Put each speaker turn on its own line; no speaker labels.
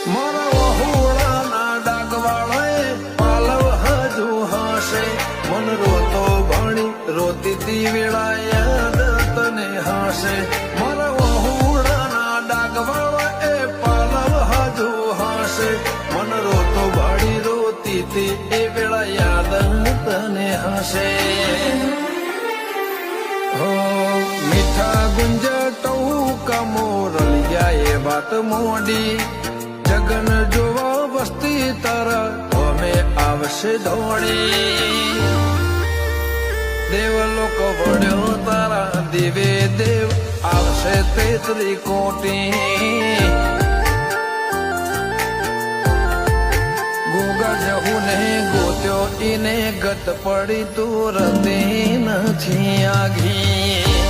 મારા વહુડાના ડાગવાળાએ પાલવ હજુ હાશે મન રોતો ભણી રોતી તી વેળા યાદ તને હાશે મારા વહુડાના ડાગવાળાએ પાલવ હજુ હાશે મન રોતો ભણી રોતી તી એ વેળા યાદ તને હાશે હો મીઠા ગુંજ ટૌકા મોરલિયા એ વાત મોડી જગન જોવા વસ્તી તારા અમે આવશે દોડી દેવલોક વડ્યો તારા દેવે દેવ આવશે તેતરી કોટી ગોગા જહુ ને ગોત્યો ઈને ગત પડી તું રતી નથી આઘી